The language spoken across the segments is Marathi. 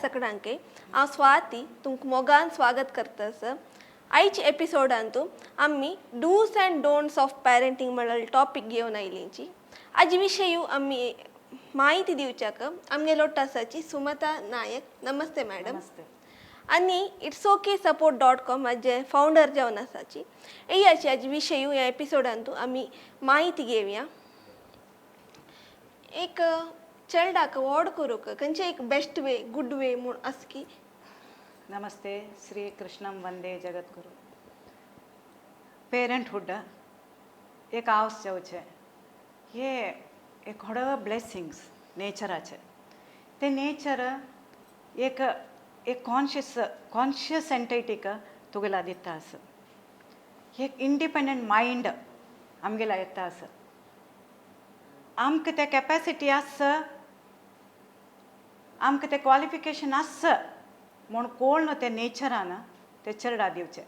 सगळ्यांके हांव स्वाती तुमकां मोगान स्वागत करता सर. आयच्या एपिसोडांतू आम्ही dos and don'ts of parenting म्हणून टॉपिक घेवन आयलींची. हाजे विशयी आम्ही माहिती दिवच्याक आमगे लोटासाची सुमता नायक. नमस्ते मॅडम. नमस्ते. आणि itsoksupport.com हाजे फाउंडर जावन आसाची. याची हाजे विशयी ह्या एपिसोडांतू आम्ही माहिती घेवया. एक चेल्डाक व्हड करूंक खंयचे एक बेस्ट वे गुड वे म्हूण आसा की. नमस्ते. श्री कृष्णम वंदे जगद्गुरु. पेरंटहुड एक हावस जेवचे हे एक व्हड ब्लेसिंग्स नेचराचे. ते नेचर एक एक कॉन्शियस एंटिटीक तुगेला दिता आसा. एक इंडिपेंडंट माइंड आमगेला येता आसा. आमकां ते कॅपॅसिटी आसा, आमकां ते क्वालिफिकेशन आसा म्हूण कोण ते नेचरान ते चेडा दिवचे.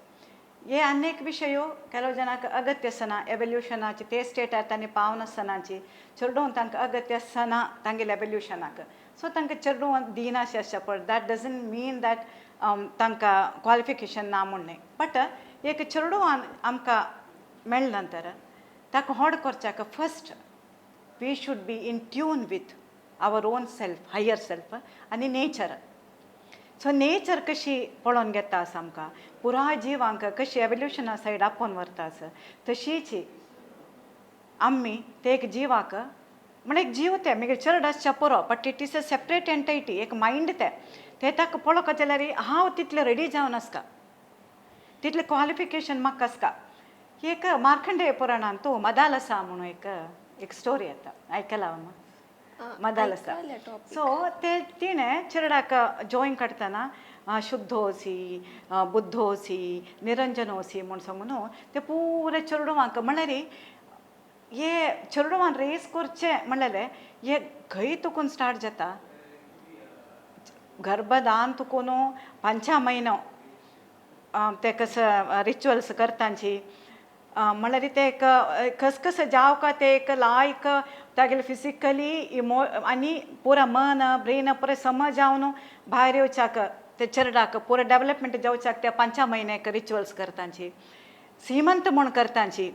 हे अनेक विशयो ಕೆಲವು ಜನಕ್ಕೆ अगत्य सना एवोल्यूशनाची ते स्टेटार तांणी पावनासनाची चेडून तांकां अगत्य सना तांगेल्या एवोल्यूशनाक. सो तांकां चेडून दिनाशे आसचे पड. दॅट डजंट मीन दॅट तांकां क्वालिफिकेशन ना म्हूण न्ही. बट एक चेडून आमकां मेळ्ळे नंतर ताका व्हड करच्याक first we should be in tune with our own self, higher self आनी नेचर. सो नेचर कशी पळोवन घेता आसा आमकां पुराय जिवांक कशी एवोल्यूशना सायड आपोवन व्हरता आसा तशीच आमी ते एक जिवाक म्हणजे एक जीव ते म्हगे चड आसच्या पुरो. But it is a separate entity. एक मायंड ते ताका पळोवंक जाल्यार हांव तितलें रेडी जावन आसका, तितलें क्वालिफिकेशन म्हाका आसका. एक मार्कंडेय पुराणान तूं मदालसा म्हणून एक स्टोरी येता. आयकला मदालसा. सो ते तिणें चेडूक जॉइन करतना शुद्धोसी बुद्धोसी निरंजनोसी म्हूण सांगून ते पुरे चेडवांक म्हळ्यार हे चेडवान रेस करचें म्हणलें हे खंय तुकून स्टार्ट जाता. गर्भदान तुकून 5 म्हयनो ते कसं रिच्युअल्स करतांची म्हळ्यार ते कसं जावका ते एक लायक तागेले फिजिकली आनी पुरा मन ब्रेन पुरे सम जावन भायर येवच्याक ते चेडवाक पुरो डेवलपमेंट जावच्याक ते 5 म्हयने रिच्युअल्स करतांची. सीमंत म्हूण करतांची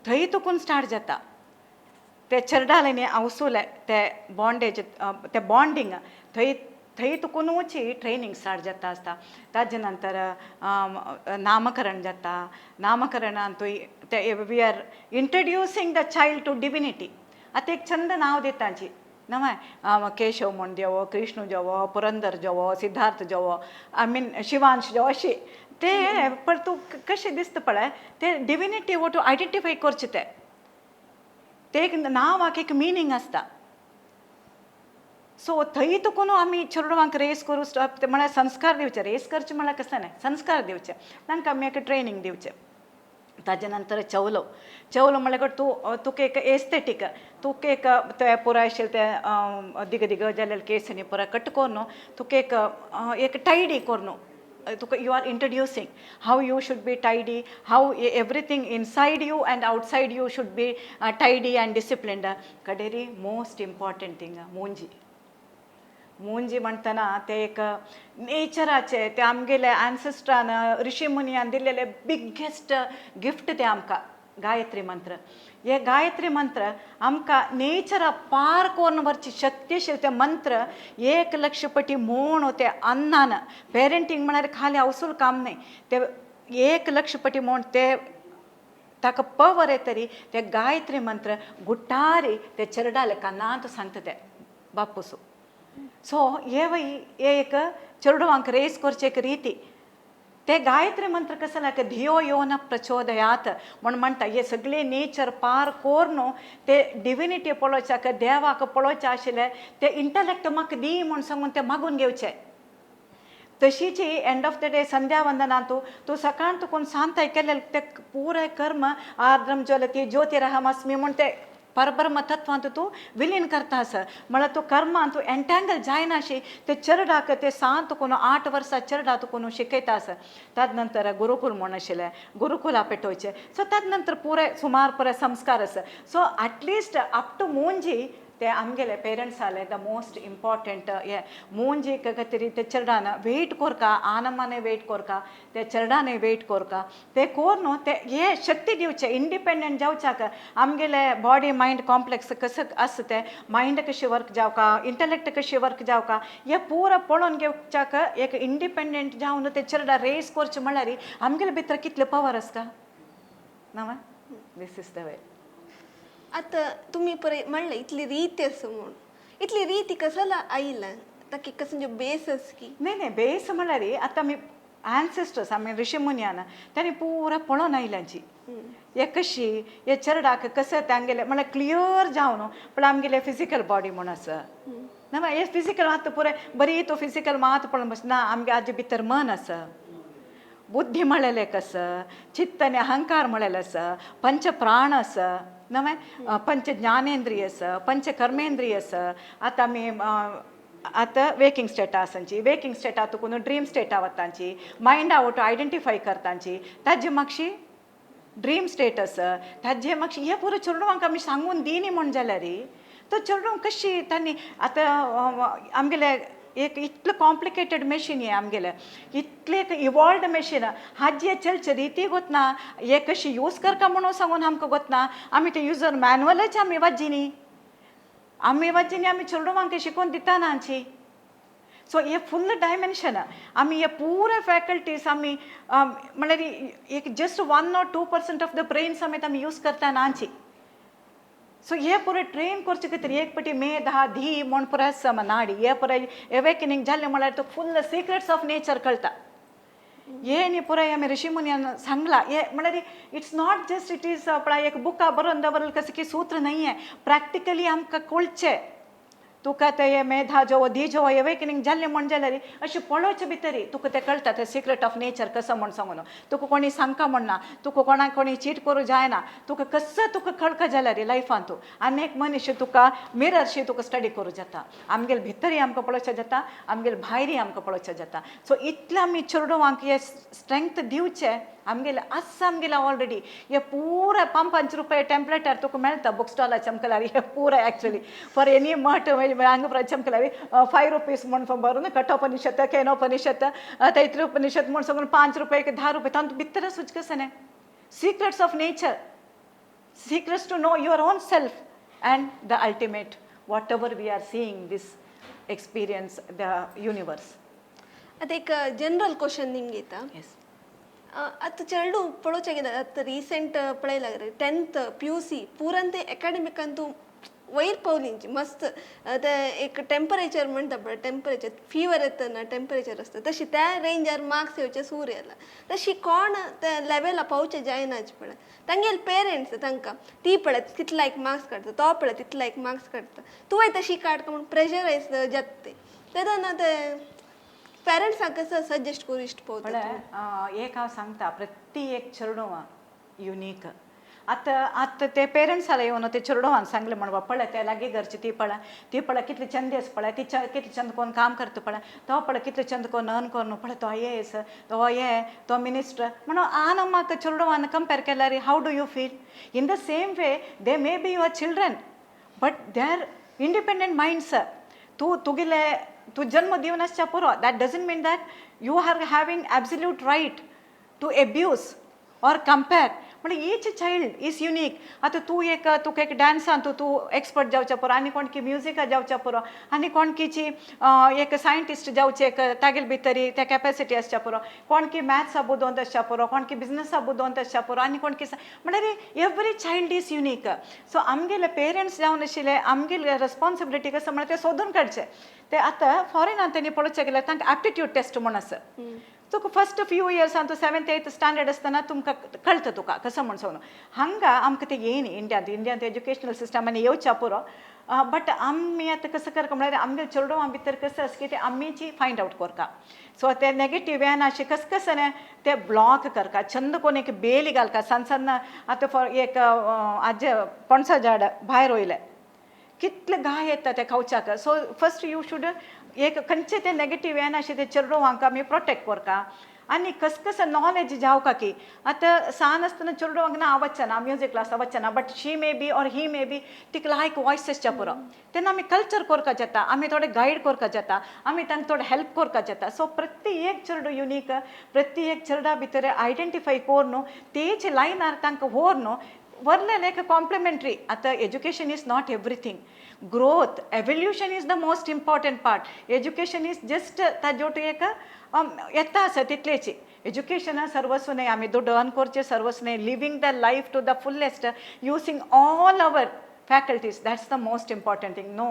थंय तुकून स्टार्ट जाता. ते चेडवालें अवसूले ते बॉन्डेज ते बॉन्डिंग थंय तुकूनच ट्रेनिंग स्टार्ट जाता आसता. ताजे नंतर नामकरण जाता. नामकरणान ते we are introducing the child to divinity. आतां एक छंद नांव दितांची नव केशव म्हूण जेवो, कृष्ण जेवो, पुरंदर जेवो, सिद्धार्थ जेवो, आय मीन शिवांश जेवो अशी ते. पण तूं कशें दिसता पळय ते डिविनिटी वो तूं आयडेंटिफाय करचें ते एक नांवाक एक मिनींग आसता. सो थंय तुकून आमी चेडवांक रेस करूं म्हळ्यार संस्कार दिवचे. रेस करचे म्हळ्यार कसं न्हय, संस्कार दिवचे. तांकां आमी एक ट्रेनिंग दिवचें. ताजे नंतर चवलो म्हळ्यार तुका एक एस्थेटीक तुका एक ते पुराय आशिल्ले ते दिग दिग जाल्ले केसांनी पुराय कट करून तुका एक टायडी करून तुका you are introducing how you should be tidy, how everything inside you and outside you should be tidy and disciplined. कडेरी मोस्ट इम्पॉर्टंट थिंग मुंजी म्हणटना ते एक नेचराचे ते आमगेले एन्सेस्ट्रान ऋषी मुनियान दिल्लेले बिगेस्ट गिफ्ट ते आमकां गायत्री मंत्र. हे गायत्री मंत्र आमकां नेचरा पार करून व्हरची शक्ती आशिल्ले ते मंत्र 1 लक्ष पटी म्हूण ते अन्नान. पेरंटींग म्हळ्यार खाली अवसूल काम न्ही. ते 1 लक्ष पटी म्हूण ते ताका पवर येतरी ते गायत्री मंत्र गुट्टारी ते चेडवाले कानांत सांगता ते बापूसू. सो हे एक चेडवांक रेस करचे एक रीती. ते गायत्री मंत्र कसं लायक धियो यो न प्रचोदयात म्हूण म्हणटा. हे सगळे नेचर पार करून ते डिविनिटी पळोवच्याक देवाक पळोवचें आशिल्लें ते इंटलेक्ट म्हाका दी म्हूण सांगून ते मागून घेवचें. तशीच एंड ऑफ द डे संध्या वंदनांत तूं सकाळ तुकून सांत आयकलें ते पुराय कर्म आर्द्रम ज्वलती ज्योतिरहमस्मी म्हूण ते परब्रह्म तत्वांत तूं विलीन करता आसा. म्हळ्यार तूं कर्मांत तूं एंटँगल जायनाशी ते चेडवाक ते सांत तुकून 8 वर्सां चेडा तुकून शिकयता आसा. ताज नंतर गुरुकुल म्हूण आशिल्लें गुरुकुला पेटोवचें. सो ताज नंतर पुरे सुमार पुरे संस्कार आसा. सो एटलिस्ट अप टू मुंजी ते आमगेले पेरेंट्स आले द मोस्ट इम्पॉर्टंट ये मूंजी कगतरी ते चरडाना वेट कोरका आनमाने वेट कोरका ते चरडाने वेट कोरका ते कोरनो ते ये शक्ती दिवचे इंडिपेंडेंट जावचाक आमगेले बॉडी माइंड कॉम्प्लेक्स कसं असते माइंड कशी वर्क जावका इंटेलेक्ट कशी वर्क जावका ये पूरा पळोवन घेवचाक एक इंडिपेंडेंट जावन ते चरडा रेस करचे म्हळ्यार आमगेले भितर कितले पावर आसता ना दिस इज द वे आता तुम्ही परे म्हणलं इथली रीत असं म्हणून इथली रीती कसाला आईला ताकी कसं जो बेसस की नाही बेस म्हळ्यार आता आमी एन्सेस्टर्स आमी ऋषी मुन्यान त्यांनी पुरा पळोवन आयल्यांची हे कशी हे चरडाक कसं तांगेले म्हळ्यार क्लियर जावन पण आमगेले फिजिकल बॉडी म्हूण आसा ना हे फिजिकल मात पुरे बरी तो फिजिकल मात पळोवन बस ना आमगे हाजे भितर मन आसा बुद्धी म्हळेले कसं चित्त आनी अहंकार म्हळेले आसा पंच प्राण आसा नवे पंच ज्ञानेंद्रिय आसा पंच कर्मेंद्रिय आसा आतां आमी आतां वेकिंग स्टेटा आसांची वेकिंग स्टेटा तुकून ड्रीम स्टेटा वतांची मायंड आवट आयडेंटिफाय करतांची ताजे म्हाकशी ड्रीम स्टेट आसा ताजे म्हाकशी हे पुरो चेडवांक आमी सांगून दिनी म्हण जाल्यार तो चेडवांक कशी तांणी आतां आमगेले एक इतलं कॉम्प्लिकेटेड मशीन आहे आमगेले इतले एक इवॉल्ड मशीन हाजी चलचे रीती गोतना हे कशी यूज करका म्हणून सांगून आमकां गोतना आमी ते युजर मॅन्युअलच आमी वाजिनी आमी चेडवांक शिकोवन दिता ना आमची सो हे फुल्ल डायमेन्शन आमी हे पुरे फॅकल्टीज आमी म्हळ्यार एक just 1 or 2% of the brain समेत आमी यूज करता ना आमची सो हे पुरे ट्रेन करचे खातीर एक पटी मेध हा धी म्हण पुरो आसा नाडी हे पुरे एवेकनिंग जाल्लें म्हळ्यार तो फुल्ल सिक्रेट्स ऑफ नेचर कळटा हे न्ही पुराय आमी ऋषी मुनियान सांगला हे म्हळ्यार it's not just it is पळय एक बुका बरोवन दवरलें कसं की सूत्र नाही आहे प्रॅक्टिकली आमकां कळचें तुका ते मेधा जो धी जो एवेकनिंग जाल्लें म्हण जाल्यार अशें पळोवचें भितर तुका तें कळटा तें सिक्रेट ऑफ नेचर कसं म्हण सांगून तुका कोणी सांगता म्हणना तुका कोणाक कोणी चीट करूं जायना तुका कसं तुका कळका जाल्यार लायफान तूं आनीक मनीस तुका मिररशी तुका स्टडी करूं जाता आमगेले भितरी आमकां पळोवचें जाता आमगेले भायरी आमकां पळोवचें जाता सो इतलें आमी चेडवांक हे स्ट्रेंथ दिवचें आमगेले आसा आमगेले ऑलरेडी हे पुरा ₹5 टेम्पलेटार तुका मेळटा बुक स्टॉलाचे आमकां हे पुरा एक्चुअली फॉर एनी मठ हांगा चमकल्यार ₹5 म्हण बरोवन कठोपनिषद केनोपनिषद तैत्रीयोपनिषद म्हण सांगून ₹5 ₹10 तातूंत भितर आसूच कशें न्ही secrets of nature secrets to know your own self and the ultimate whatever we are seeing this experience the universe आता एक जनरल क्वेश्चन निಮ್ಗೆ येता येस आता चेडू पळोवचें कितें आतां रिसेंट पळयलां टेंथ PUC पुरान ते एकाडेमिक तूं वयर पावलींची मस्त ते एक टेम्परेचर म्हणटा पळय टेम्परेचर फिवर येता ना टेम्परेचर आसता तशी त्या रेंजार मार्क्स येवचे सूर येयला तशी कोण त्या लेवला पावचे जायनाच पळय तांगेले पेरेंट्स तांकां ती पळय तितला एक मार्क्स काडटा तो पळय तितला एक मार्क्स काडटा तुवें तशी काडका म्हूण प्रेशरायज जाता तेन्ना ते पेरेंट्सांक कसं सजेस्ट करूं इश्ट पळय एक हांव सांगता प्रत्येक चेडवां युनीक आतां ते पेरेंट्स जाले येवन ते चेडवान सांगले म्हणून पळय ते लागीं घरची ती पळय कितले चंदेस पळय ती कितले चंद कोण काम करता पळय तो पळय कितले चंद कोण अर्न करून पळय तो IAS तो मिनिस्टर म्हणून आन म्हाका चेडवान कंपेर केल्यार how do you feel in the same way they may be your children but they are independent minds तू जन्म दिवन आसच्या पुरो that doesn't mean that you are having absolute right to abuse or compare म्हणजे ईच चाइल्ड इज युनीक आता तुका एक डान्सान तू एक्सपर्ट जावच्या पुरो आनी कोणकी म्युजिका जावच्या पुरो आनी कोणकीची एक सायंटिस्ट जावचे तागेले भितरी त्या कॅपेसिटी आसच्या पुरो कोणकी मॅथ्सा बुदोवंत आसच्या पुरो कोणकी बिजनसा बुदोवंत आसच्या पुरो आनी कोणकी म्हणजे every child is unique so आमगेले पेरेंट्स जावन आशिल्ले आमगेले रेस्पॉन्सिबिलिटी कसं म्हणजे ते सोदून काडचे ते आतां फॉरेनान तेणी पळोवचें गेल्यार तांकां एप्टिट्यूड टेस्ट म्हण आसा तुका फस्ट फ्यू इयर्सान तूं 7th 8th स्टँडर्ड आसतना तुमकां कळटा तुका कसं म्हण सांगून हांगा आमकां ते येयनी इंडियान एज्युकेशनल सिस्टमांनी येवच्या पुरो बट आमी आतां कसं करता म्हळ्यार आमगे चेडवां भितर कसं आसा की ते आमीची फायंड आवट करता सो ते नेगेटीव वेन अशें कसं ते ब्लॉक करता छंद कोण एक बेली घालता सन आतां फॉर एक आज पणसा झाड भायर वयलें कितले गाय येता ते खावच्याक सो फस्ट यू शूड एक खंयचे ते नेगेटीव वेन अशें ते चेडवांक आमी प्रोटेक्ट करता आनी कसं नॉलेज जावं की आतां सान आसतना चेडवांक ना आवडचना म्युजीक क्लास आवडचना but she may be or he may be तिका लायक वॉयसेसच्या पुरो तेन्ना आमी कल्चर करपा जाता आमी थोडे गायड करपा जाता आमी तांकां थोडे हेल्प करपा जाता सो प्रत्येक चेडूं युनीक प्रत्येक चेडा भितर आयडेंटिफाय कोर न्हू तेच लायनार तांकां व्हर न्हू व्हरलें लायक कॉम्प्लिमेंटरी आतां education is not everything growth evolution is the most important part education is just ताजे एक येता आसा तितलेची एज्युकेशना सर्वस्व न्हय आमी दुड्ड अर्न करचें सर्वस्व न्हय living the life to the fullest using all our faculties that's the most important thing no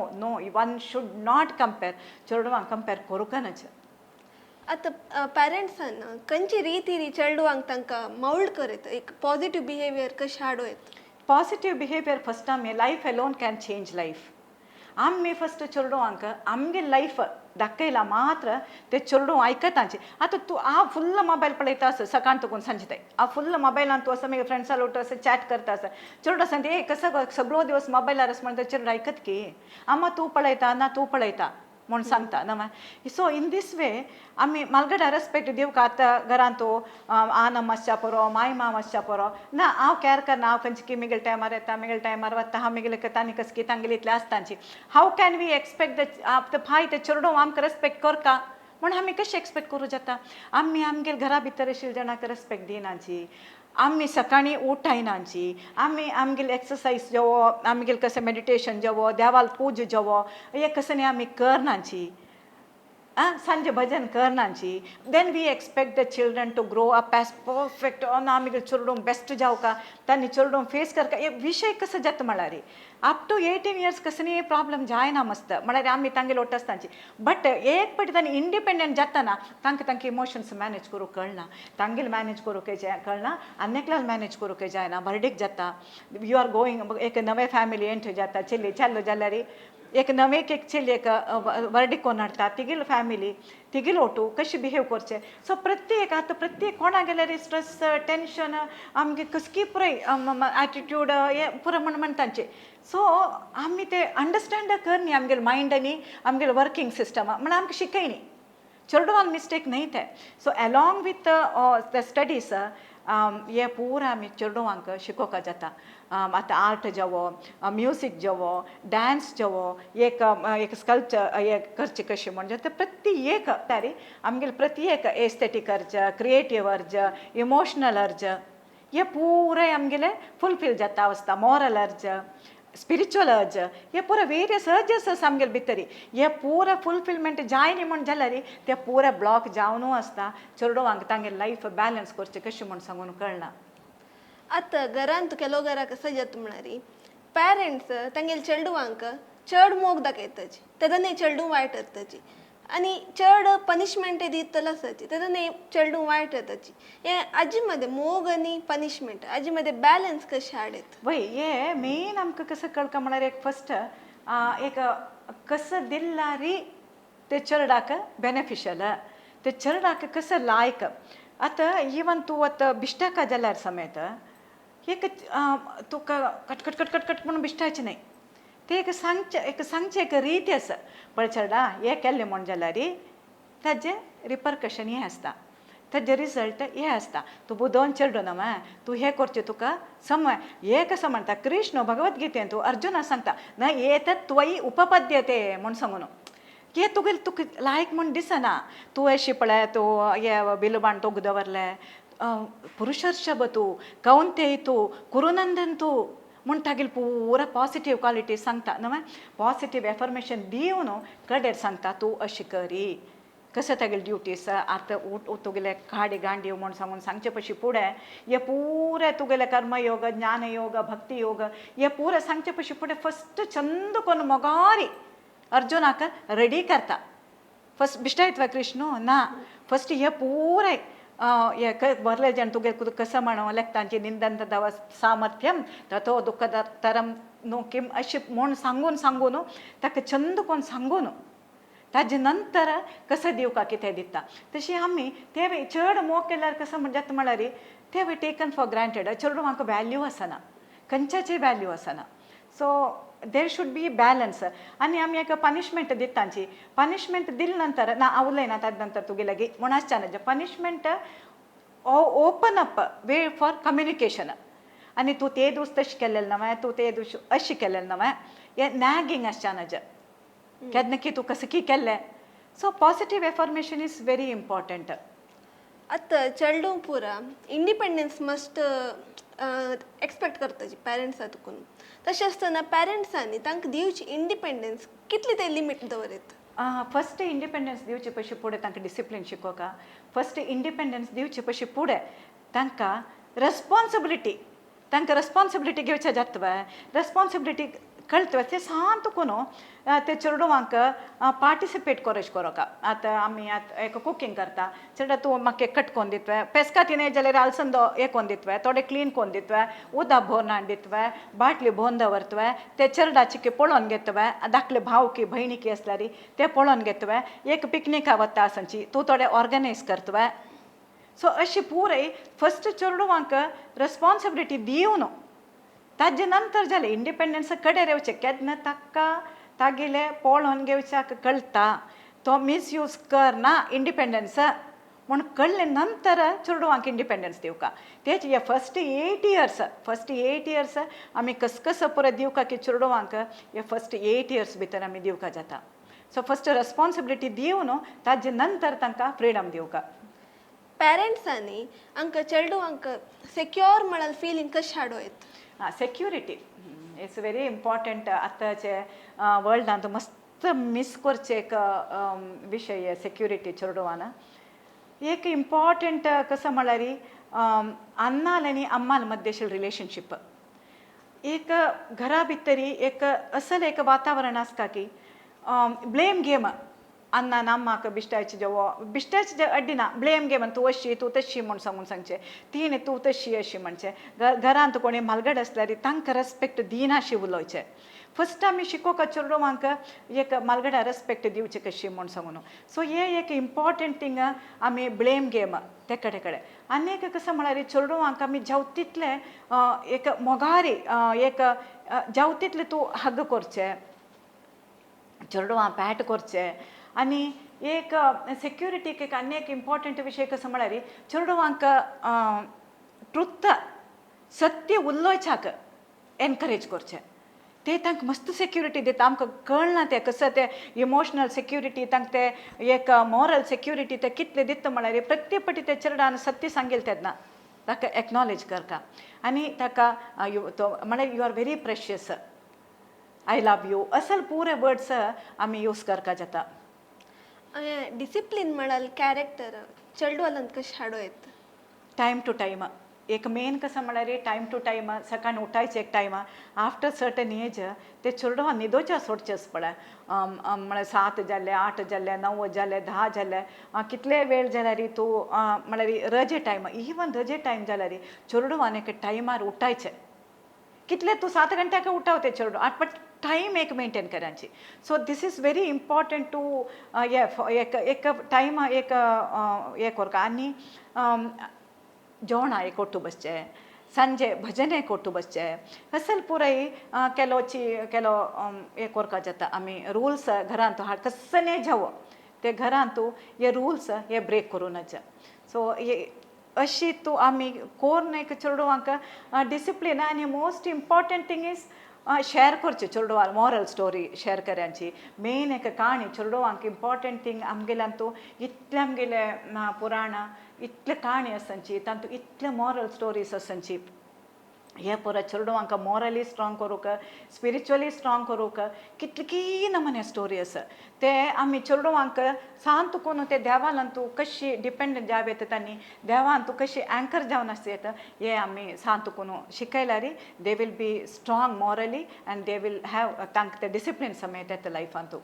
one should not compare चेडवांक कंपेर करूंकच आता पॅरेंट्सान खंयची रिती चेडवांक तांकां मोल्ड करत एक पॉझिटिव्ह बिहेवियर कशें हाडोयत पॉझिटिव्ह बिहेवियर फर्स्ट आमी life alone can change life आमी फर्स्ट चेडवांक आमगे लायफ दाखयला मात्र ते चेडूं आयकतांचे आतां तूं हांव फुल्ल मोबायल पळयता आसा सकाळ तुकून सांजे ताई हांव फुल्ल मोबायलान तूं असं म्हगे फ्रेंड्सा लोट असं चॅट करता आसा चेडूं सांगता ए कसं सगळो दिवस मोबायलार आसा म्हणटा चेडूं आयकत की आम्मा तूं पळयता ना तूं पळयता म्हूण सांगता न्हय सो इन दीस वे आमी मालगडा रेस्पेक्ट दिवंक आतां घरांत तूं आनम आसच्या पुरो माय माम आसच्या पुरो ना हांव कॅर करना हांव खंयची की मिगेल टायमार येता मिगेल टायमार वता हांव मिगेले तांणी कस की तांगेली इतलें आसतांची how can we expect the फाय ते चेडूं आमकां रेस्पेक्ट करता म्हूण आमी कशें एक्सपेक्ट करूं जाता आमी आमगेर घरा भितर आशिल्ल्या जाणांक रेस्पेक्ट दिनाची आमी सकाळीं उठायनाची आमी आमगेल एक्सरसायज जेवो आमगेल कशें मेडिटेशन जेवो देवाल पूज जेवो हे कसं न्ही आमी करनाची सांजे भजन करनाची then we expect the children to grow up as perfect आमगेल चेडूं बेस्ट जावका तांणी चेडूं फेस करता हे विशय कसो जाता म्हळ्यार अप टू 18 years कसं न्ही प्रॉब्लम जायना मस्त म्हळ्यार आमी तांगे लोट आसतांची बट एक पाटी तांणी इंडिपेंडंट जाताना तांकां इमोशन्स मॅनेज करूंक कळना तांगेल मॅनेज करूंक कळना आनेकल्याल मॅनेज करूंक जायना बर्डेक जाता यू आर गोईंग एक नवे फॅमिली एंटर जाता चली चल्लो जाल्यार एक नवे एक चली एक बर्डे कोण हाडटा तिगेल फॅमिली तिगेल ओटू कशी बिहेव करचे सो प्रत्येक आतां प्रत्येक कोणा गेल्यार स्ट्रेस टेंशन आमगे कसकी पुराय एटिट्यूड हे पुरो म्हण तांचे सो आमी ते अंडरस्टँड करनी आमगेल मायंड आनी आमगेल वर्कींग सिस्टम म्हण आमकां शिकयनी चेडवान मिस्टेक न्हय ते so along with the studies हे पुरो आमी चेडवांक शिकोवपा जाता आतां आर्ट जेवो म्युजीक जेवो डान्स जेवो एक स्कल्पचर हे करचे कशें म्हणजे ते प्रत्येक तारी आमगेले प्रत्येक एस्थेटीक अर्ज क्रिएटीव अर्ज इमोशनल अर्ज हे पुराय आमगेले फुलफील जाता आसता मॉरल अर्ज स्पिरिच्युअल अर्ज हे पुरो वेरियस अर्जस आसा आमगेले भितरी हे पुरो फुलफिलमेंट जायनी म्हण जाल्यार ते पुरो ब्लॉक जावनू आसता चेडवांक तांगे लायफ बॅलन्स करचें कशें म्हण सांगून कळना आतां घरांत केलो घरा कसं जाता म्हळ्यार पेरेंट्स तांगेले चेडवांक चड मोग दाखयताची तेदने चेडूं वायट जाताची आनी चड पनिशमेंट दितलो आसाची तेदने चेडूं वायट जाताची हे आजी मध्ये मोग आनी पनिशमेंट आजी मध्ये बॅलन्स कशें हाडत वय हे मेन आमकां कसं कळका म्हळ्यार एक फस्ट एक कसं दिल्यारी ते चेडवाक बेनिफिशियल ते चेडवाक कसं लायक आतां इवन तूं आतां बिश्टाका जाल्यार समेत एक तुका कटकट कटकट कट म्हणून बिश्टाचें न्हय ते एक सांगचे एक रीत आसा पळय चेडा हे केल्लें म्हण जाल्यार ताजें रिपरकशन हें आसता ताजे रिजल्ट हे आसता तूं बुदोवन चेडूं न्हय तूं हें करचें तुका समय हे कसं म्हणटा कृष्ण भगवद्गीतेन तूं अर्जुना सांगता न एतत् त्वयि उपपद्यते म्हूण सांगून हे तुका लायक म्हूण दिसना तूं अशी पळय तूं हे बिलबाण तुका दवरलें पुरुषर्षभ तूं कौंतेय तूं कुरुनंदन तूं म्हूण तागेल पुरो पॉजिटीव क्वालिटी सांगता न्हय पॉजिटीव एफर्मेशन दिवन कडेर सांगता तूं अशी करी कसं तागेल ड्युटीज आतां तुगेले काडी गांडीव म्हूण सांगून सांगचे पशी फुडें हे पुरे तुगेले कर्मयोग ज्ञानयोग भक्तियोग हे पुरे सांगचे पशी फुडें फस्ट चंद करून मोगारी अर्जुनाक रेडी करता फस्ट बिश्टायतवा कृष्ण ना फस्ट हे पुरे हे बरले जाण तुगे कसं म्हणो लेखतांची निंदन दव सामर्थ्यम तथो दुःखतरम न्हू किम अशी म्हूण सांगून ताका चंद कोण सांगून ताजे नंतर कसं दिवका कितें दिता तशी आमी ते चड मोग केल्यार कसं जाता म्हळ्यार ते वी टेकन फॉर ग्रांटेड चेडूं म्हाका वॅल्यू आसना खंयच्याची वॅल्यू आसना so there should be balance. आनी आमी एक पनिशमेंट दितांची. पनिशमेंट दिले नंतर ना आवलें ना ताजे नंतर तुगे लागी म्हूण आसचाना punishment open up way for communication. आनी तूं ते दीस तशें केल्लें नवें, तूं ते दीस अशें केल्लें नवें, हें नॅगिंग आसचाना केन्ना की तूं कसं की केल्लें. So positive affirmation is very important. आतां चेडूं पुरा इंडिपेंडन्स मस्ट एक्सपेक्ट करताची पेरंट्स तुकून. तशें आसतना पेरंट्सांनी तांकां दिवची इंडिपेंडन्स कितली ते लिमीट दवरीत. फस्ट इंडिपेंडन्स दिवचे पयशे फुडें तांकां डिसिप्लीन शिकोवका. फस्ट इंडिपेंडन्स दिवचे पयशे फुडें तांकां रेस्पॉन्सिबिलिटी घेवचे जातवे. रेस्पॉन्सिबिलिटी कळतवे ते सांत कोनू ते चेडवांक पार्टिसिपेट कोरेश कोरोका. आतां आमी आतां एक कुकींग करता, चेडा तूं म्हाका कट कोन्न दितवे, पेस्का तिने जाल्यार अळसंदो हे कोन्न दितवे, थोडे क्लीन कोन्न दितवे, उदक भरून हाडून दितवे, बाटली भरून दवरतवे, ते चेडा पळोवन घेतवे, धाकले भाव की भयणी की आसल्यार ते पळोवन घेतवे, एक पिकनिका वता आसची तूं थोडे ऑर्गनायज करतवे. सो अशी पुराय फस्ट चेडवांक रेस्पॉन्सिबिलिटी दिवन ताजे नंतर जालें इंडिपेंडन्स कडेन येवचें. केन्ना ताका तागेले पळोवन घेवच्याक कळटा तो मिसयूज करना इंडिपेंडन्स म्हूण कळ्ळे नंतर चेडवांक इंडिपेंडन्स दिवका. तेच हे फस्ट 8 इयर्स आमी कसं पुरो दिवका की चेडवांक हे फस्ट 8 इयर्स भितर आमी दिवका जाता. सो फस्ट रेस्पॉन्सिबिलिटी दिवन ताजे नंतर तांकां फ्रिडम दिवका. पेरंट्सांनी आमकां चेडवांक सेक्योर म्हणल्यार फिलींग कशें हाडोयत. Security it's very important. आतांचे वर्ल्डांत मस्त मिस करचे एक विशय सेक्युरिटी चेडवान. एक इम्पॉर्टंट कसं म्हळ्यार अन्नाल आनी अम्माल मध्येशील रिलेशनशीप. एक घरा भितरी एक असल एक वातावरण आसता की ब्लेम गेम. अन्नान अम्माक बिश्टायचे जे अड्डिना ब्लेम गेम. तूं अशी तूं तशी म्हूण सांगचें, तिणें तूं तशी अशी म्हणचें. घरांत कोणी मालगड आसल्यार तांकां रेस्पेक्ट दिनाशी उलोवचें. फस्ट आमी शिकोवका चेडवांक एक मालगडा रेस्पेक्ट दिवचें कशी म्हूण सांगून. सो हे एक इम्पॉर्टंट थिंग आमी ब्लेम गेम ते कडेन. आनी एक कसं म्हळ्यार चेडवांक आमी जाव तितले एक मोगारी एक जाव तितले तूं हग करचें, चेडवां पॅट करचें. आनी एक सेक्युरिटीक एक आनी एक इम्पॉर्टंट विशय कसो म्हळ्यार चेडवांक ट्रुथ सत्य उलोवच्याक एनकरेज करचें. ते तांकां मस्त सेक्युरिटी दिता. आमकां कळना ते कसं ते इमोशनल सेक्युरिटी तांकां ते एक मॉरल सेक्युरिटी ते कितले दिता म्हळ्यार प्रत्येक फावटी ते चेडवान सत्य सांगेल तेन्ना ताका एक्नॉलेज करता. आनी ताका म्हळ्यार you are very precious, I love you असल पुरे वर्ड्स आमी यूज करता जाता. डिसिप्लीन म्हळ्यार कॅरेक्टर चेडवांत कशें हाडोयत. टायम टू टायम एक मेन कसं म्हळ्यार टायम टू टायम सकाळीं उठायचें एक टायम. आफ्टर सर्टन एज ते चेडवां न्हिदोवचें सोडचें पळय. म्हळ्यार 7 जाले, 8 जाले, 9 जाले, 10 जाले, कितले वेळ जाल्यार तूं म्हळ्यार रजे टायम इवन रजे टायम जाल्यार चेडवान एक टायमार उठायचें. कितले तूं 7 घंट्याक उठाव ते चेडवां बट टायम एक मेंटेन करांची. So this is very important to एक टायम एक हें करता. आनी जेवणा एक ಒಟ್ಟು ಬಸ್ಚೆ, ಸಂಜೆ ಭಜನೆ ಕೊಟ್ಟು ಬಸ್ಚೆ असल पुराय केलो हे करपा जाता. आमी रुल्स घरांत हाड कसने जावं ते घरांत हे रुल्स हे ब्रेक करूं नज. सो अशी तूं आमी कोरून एक चेडवांक डिसिप्लीन. आनी most important thing is share करचें चेडवां मॉरल स्टोरी शेअर करची. मेन एक काणी चेडवांक इम्पॉर्टंट थिंग आमगेल्यान तूं इतले आमगेले पुराण इतले काणी आसची तातूंत इतले मॉरल स्टोरीज आसची. हे पुरो चेडवांक मॉरली स्ट्रॉंग करूंक, स्पिरिच्युअली स्ट्रॉंग करूंक कितली नमूने स्टोरी आसा ते आमी चेडवांक सांत करून ते देवान तूं कशी डिपेंडंट जाव येता आनी देवान तूं कशी अँकर जावन आसा येता हे आमी सांत करून शिकयल्यार they will be strong morally and they will have तांकां ते डिसिप्लीन समेत येता लायफांत.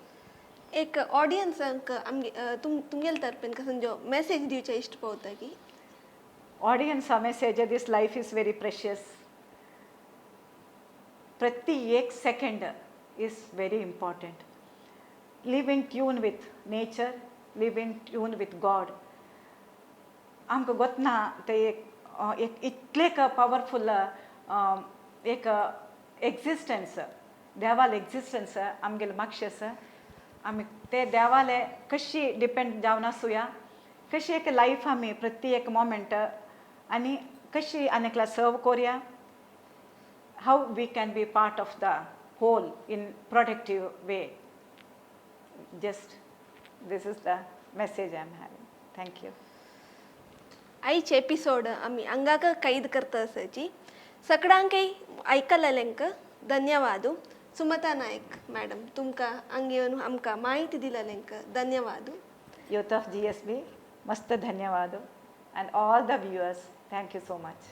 एक ऑडियन्सांक तुमगेले तर्फेन कसं जो मेसेज दिवचे इश्ट पवता की audience message this life is very precious. प्रति एक second is very important. Live in tune with nature, live in tune with God. आमकां गोतना ते एक इतले पावरफुल एक एक्झिस्टन्स देवाल एक्झिस्टन्स आमगेले मागशेस आमी ते देवाले कशी डिपेंड जावन आसुया कशी एक लायफ आमी प्रत्येक मोमेंट आनी कशी आनेकला सर्व कोरया how we can be part of the whole in protective way just this is the message I am having thank you आयचे एपिसोड आम्ही अंगाक कैद करता असायची सगळ्यांकय ऐकलेल्यांक धन्यवाद सुमता नायक मॅडम तुमकां हांगा येवन आमकां माहिती दिलेल्यांक धन्यवाद यूथ ऑफ GSB मस्त धन्यवाद and all the viewers thank you so much